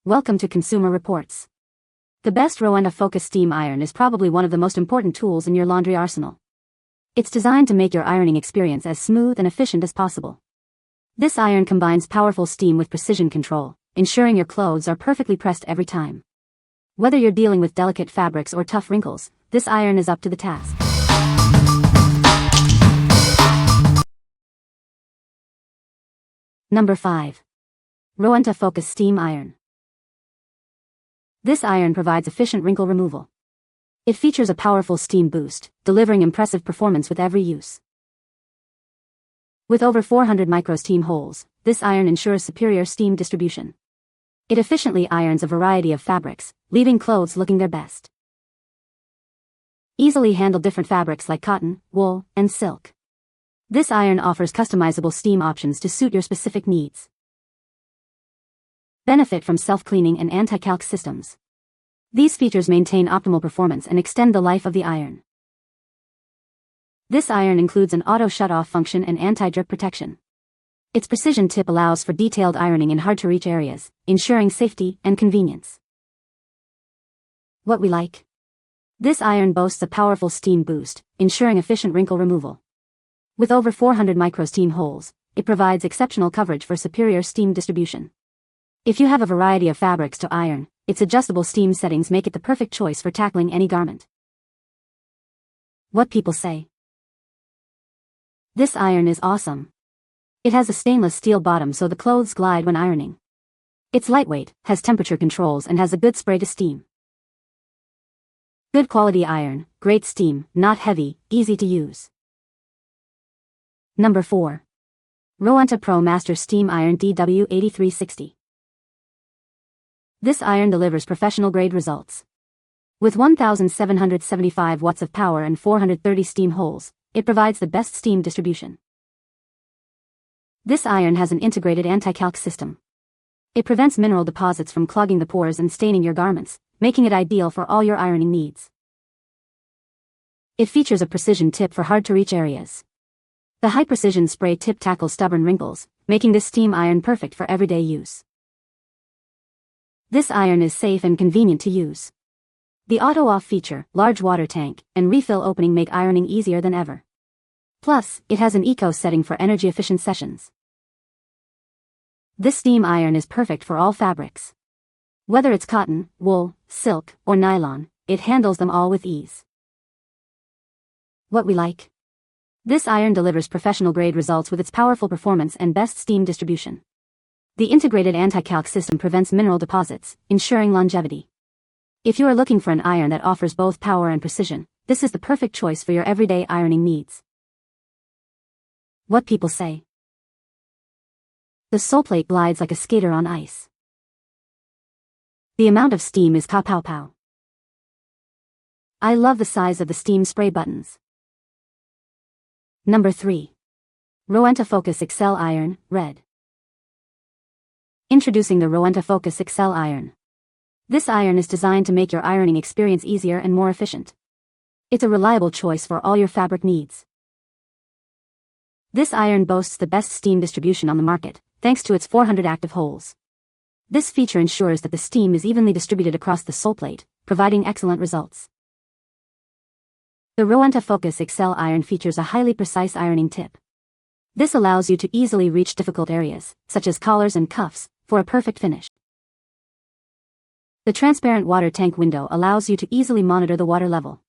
Welcome to Consumer Reports. The best Rowenta Focus Steam Iron is probably one of the most important tools in your laundry arsenal. It's designed to make your ironing experience as smooth and efficient as possible. This iron combines powerful steam with precision control, ensuring your clothes are perfectly pressed every time. Whether you're dealing with delicate fabrics or tough wrinkles, this iron is up to the task. Number 5. Rowenta Focus Steam Iron. This iron provides efficient wrinkle removal. It features a powerful steam boost, delivering impressive performance with every use. With over 400 micro-steam holes, this iron ensures superior steam distribution. It efficiently irons a variety of fabrics, leaving clothes looking their best. Easily handle different fabrics like cotton, wool, and silk. This iron offers customizable steam options to suit your specific needs. Benefit from self-cleaning and anti-calc systems. These features maintain optimal performance and extend the life of the iron. This iron includes an auto shut-off function and anti-drip protection. Its precision tip allows for detailed ironing in hard-to-reach areas, ensuring safety and convenience. What we like. This iron boasts a powerful steam boost, ensuring efficient wrinkle removal. With over 400 micro-steam holes, it provides exceptional coverage for superior steam distribution. If you have a variety of fabrics to iron, its adjustable steam settings make it the perfect choice for tackling any garment. What people say. This iron is awesome. It has a stainless steel bottom so the clothes glide when ironing. It's lightweight, has temperature controls and has a good spray to steam. Good quality iron, great steam, not heavy, easy to use. Number 4. Rowenta Pro Master Steam Iron DW8360. This iron delivers professional-grade results. With 1,775 watts of power and 430 steam holes, it provides the best steam distribution. This iron has an integrated anti-calc system. It prevents mineral deposits from clogging the pores and staining your garments, making it ideal for all your ironing needs. It features a precision tip for hard-to-reach areas. The high-precision spray tip tackles stubborn wrinkles, making this steam iron perfect for everyday use. This iron is safe and convenient to use. The auto-off feature, large water tank, and refill opening make ironing easier than ever. Plus, it has an eco setting for energy-efficient sessions. This steam iron is perfect for all fabrics. Whether it's cotton, wool, silk, or nylon, it handles them all with ease. What we like. This iron delivers professional-grade results with its powerful performance and best steam distribution. The integrated anti-calc system prevents mineral deposits, ensuring longevity. If you are looking for an iron that offers both power and precision, this is the perfect choice for your everyday ironing needs. What people say. The Soleplate glides like a skater on ice. The amount of steam is ka-pow-pow. I love the size of the steam spray buttons. Number 3. Rowenta Focus Excel Iron, Red. Introducing the Rowenta Focus Excel Iron. This iron is designed to make your ironing experience easier and more efficient. It's a reliable choice for all your fabric needs. This iron boasts the best steam distribution on the market, thanks to its 400 active holes. This feature ensures that the steam is evenly distributed across the Soleplate, providing excellent results. The Rowenta Focus Excel Iron features a highly precise ironing tip. This allows you to easily reach difficult areas, such as collars and cuffs, for a perfect finish. The transparent water tank window allows you to easily monitor the water level.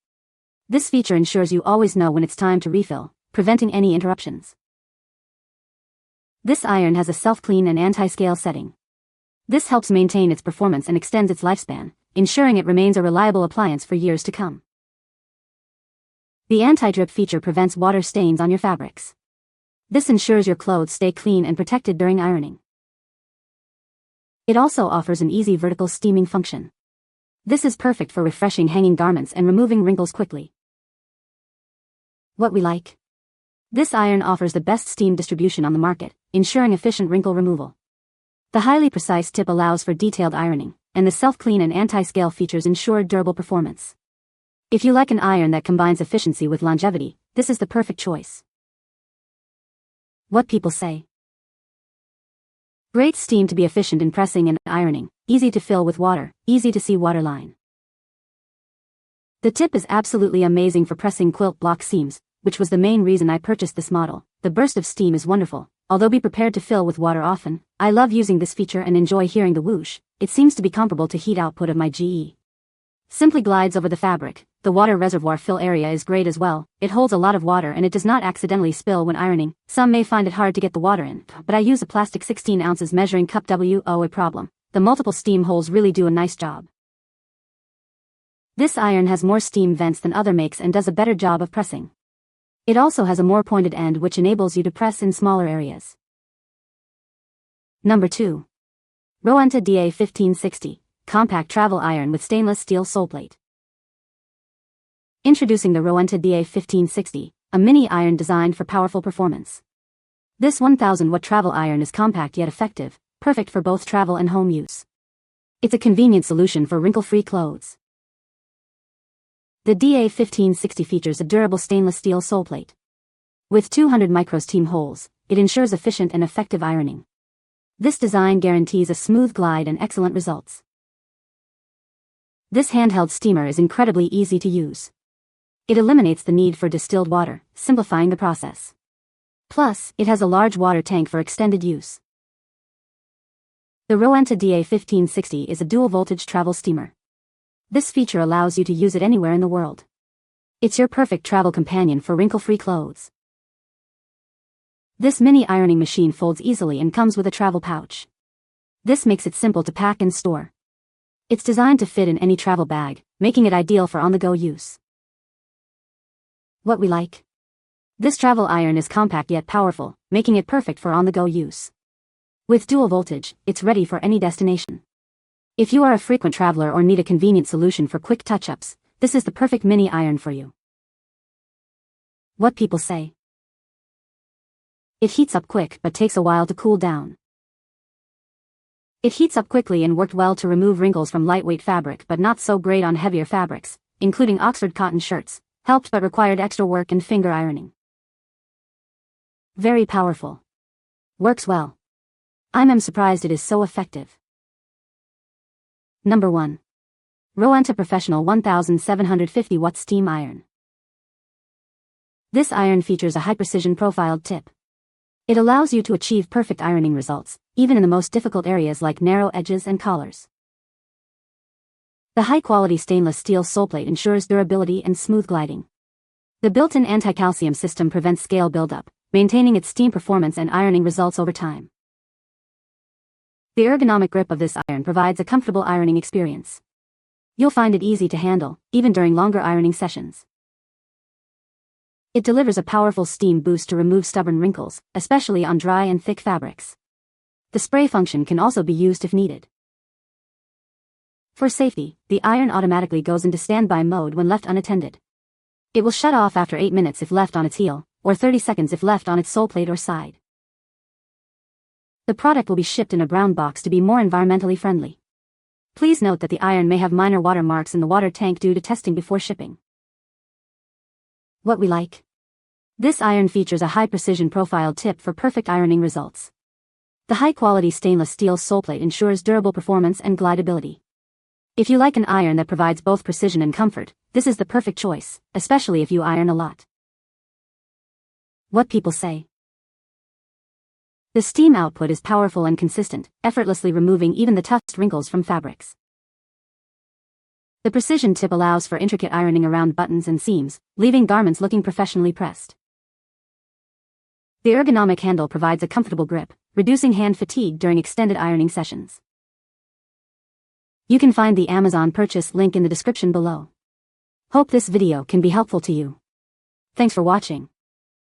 This feature ensures you always know when it's time to refill, preventing any interruptions. This iron has a self-clean and anti-scale setting. This helps maintain its performance and extends its lifespan, ensuring it remains a reliable appliance for years to come. The anti-drip feature prevents water stains on your fabrics. This ensures your clothes stay clean and protected during ironing. It also offers an easy vertical steaming function. This is perfect for refreshing hanging garments and removing wrinkles quickly. What we like. This iron offers the best steam distribution on the market, ensuring efficient wrinkle removal. The highly precise tip allows for detailed ironing, and the self-clean and anti-scale features ensure durable performance. If you like an iron that combines efficiency with longevity, this is the perfect choice. What people say. Great steam to be efficient in pressing and ironing, easy to fill with water, easy to see waterline. The tip is absolutely amazing for pressing quilt block seams, which was the main reason I purchased this model. The burst of steam is wonderful, although be prepared to fill with water often. I love using this feature and enjoy hearing the whoosh. It seems to be comparable to heat output of my GE. Simply glides over the fabric. The water reservoir fill area is great as well. It holds a lot of water and it does not accidentally spill when ironing. Some may find it hard to get the water in, but I use a plastic 16 ounces measuring cup a problem. The multiple steam holes really do a nice job. This iron has more steam vents than other makes and does a better job of pressing. It also has a more pointed end which enables you to press in smaller areas. Number 2. Rowenta DA1560, Compact Travel Iron with Stainless Steel Soleplate. Introducing the Rowenta DA1560, a mini iron designed for powerful performance. This 1000-watt travel iron is compact yet effective, perfect for both travel and home use. It's a convenient solution for wrinkle-free clothes. The DA1560 features a durable stainless steel soleplate. With 200 microsteam holes, it ensures efficient and effective ironing. This design guarantees a smooth glide and excellent results. This handheld steamer is incredibly easy to use. It eliminates the need for distilled water, simplifying the process. Plus, it has a large water tank for extended use. The Rowenta DA1560 is a dual-voltage travel steamer. This feature allows you to use it anywhere in the world. It's your perfect travel companion for wrinkle-free clothes. This mini ironing machine folds easily and comes with a travel pouch. This makes it simple to pack and store. It's designed to fit in any travel bag, making it ideal for on-the-go use. What we like? This travel iron is compact yet powerful, making it perfect for on-the-go use. With dual voltage, it's ready for any destination. If you are a frequent traveler or need a convenient solution for quick touch-ups, this is the perfect mini iron for you. What people say? It heats up quick but takes a while to cool down. It heats up quickly and worked well to remove wrinkles from lightweight fabric but not so great on heavier fabrics, including Oxford cotton shirts, helped but required extra work and finger ironing. Very powerful. Works well. I'm surprised it is so effective. Number 1. Rowenta Professional 1750 Watt Steam Iron. This iron features a high-precision profiled tip. It allows you to achieve perfect ironing results, even in the most difficult areas like narrow edges and collars. The high-quality stainless steel soleplate ensures durability and smooth gliding. The built-in anti-calcium system prevents scale buildup, maintaining its steam performance and ironing results over time. The ergonomic grip of this iron provides a comfortable ironing experience. You'll find it easy to handle, even during longer ironing sessions. It delivers a powerful steam boost to remove stubborn wrinkles, especially on dry and thick fabrics. The spray function can also be used if needed. For safety, the iron automatically goes into standby mode when left unattended. It will shut off after 8 minutes if left on its heel, or 30 seconds if left on its soleplate or side. The product will be shipped in a brown box to be more environmentally friendly. Please note that the iron may have minor watermarks in the water tank due to testing before shipping. What we like? This iron features a high-precision profiled tip for perfect ironing results. The high-quality stainless steel soleplate ensures durable performance and glideability. If you like an iron that provides both precision and comfort, this is the perfect choice, especially if you iron a lot. What people say? The steam output is powerful and consistent, effortlessly removing even the toughest wrinkles from fabrics. The precision tip allows for intricate ironing around buttons and seams, leaving garments looking professionally pressed. The ergonomic handle provides a comfortable grip, reducing hand fatigue during extended ironing sessions. You can find the Amazon purchase link in the description below. Hope this video can be helpful to you. Thanks for watching.